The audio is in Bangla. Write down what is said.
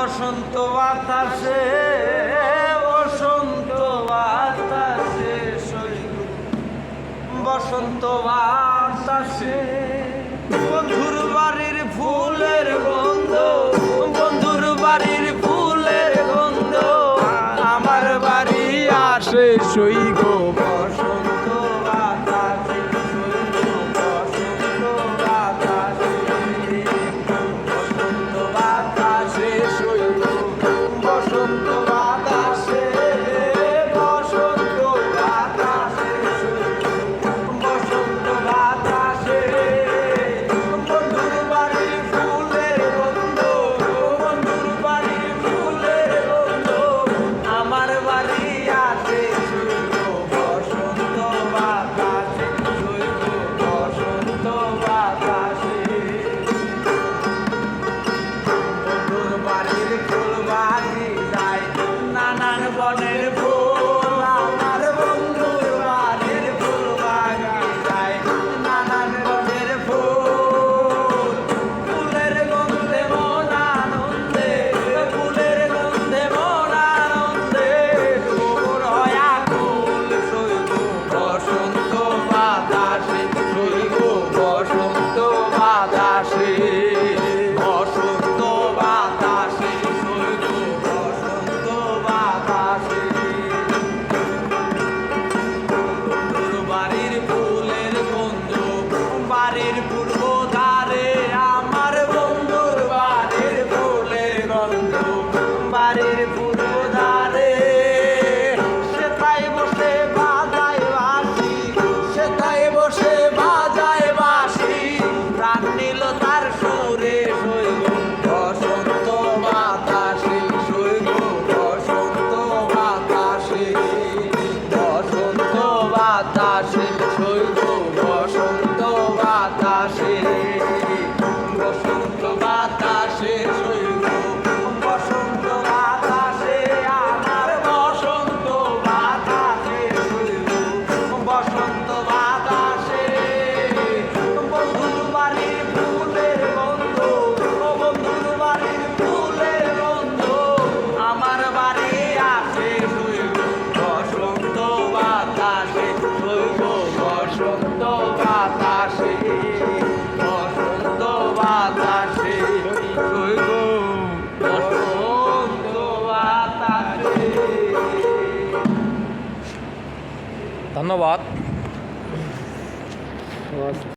বসন্ত বাতাসে বসন্ত বাতাসে বসন্ত বাতাসে বন্ধুর বাড়ির ফুলের গন্ধ, বন্ধুর বাড়ির ফুলের গন্ধ আমার বাড়ি আসে সইগ বসন্ত বাতাসে বসন্ত বাতাসে বসন্ত বাতাসে সইগ বসন্ত বাতাসে বসন্ত বাতাসে বসন্ত বাতাসে বন্ধুর বাড়ির ফুলের গন্ধ, বন্ধুর বাড়ির ফুলের গন্ধ আমার বাড়ি আসে সইগ বসন্ত বাতাসে সইগ বসন্ত বাতাসে বন্ধুর বাড়ির ফুল বাড়ি যায় নানান বনের ফুল আমার বন্ধুর বাড়ির ফুল বাড়ি যায় নানান বনের ফুল ফুলের গন্ধে মন আনন্দে, ফুলের গন্ধে মন আনন্দে মোর হয় আকুল সইগ বসন্ত বাতাসে সইগ বসন্ত বাতাসে বসন্ত বাতাসে সইগ বসন্ত বাতাসে বন্ধুর বাড়ির ফুলের গন্ধ বাড়ির পূর্ব ধারে আমার বন্ধুর বাড়ির ফুলের গন্ধ বাড়ির পূর্ব ধারে সেটাই বসে বাজায় বাঁশি, সেটাই বসে বাজায় বাঁশি প্রাণ নিল তার সুরে সইগ বসন্ত বাতাসে সইগ বসন্ত বাতাসে বসন্ত বাতাসে সইগ বসন্ত বাতাসে বসন্ত বাতাসে সইগ বসন্ত বাতাসে আমার বসন্ত বাতাসে সইগ বসন্ত বাতাসে বন্ধুর বাড়ির ফুলের গন্ধ, বন্ধুর বাড়ির ফুলের গন্ধ আমার বাড়ি আসে সইগ বসন্ত বাতাসে সইগ বসন্ত বাতাসে বসন্ত বাতাসে সইগ বসন্ত বাতাসে। ধন্যবাদ।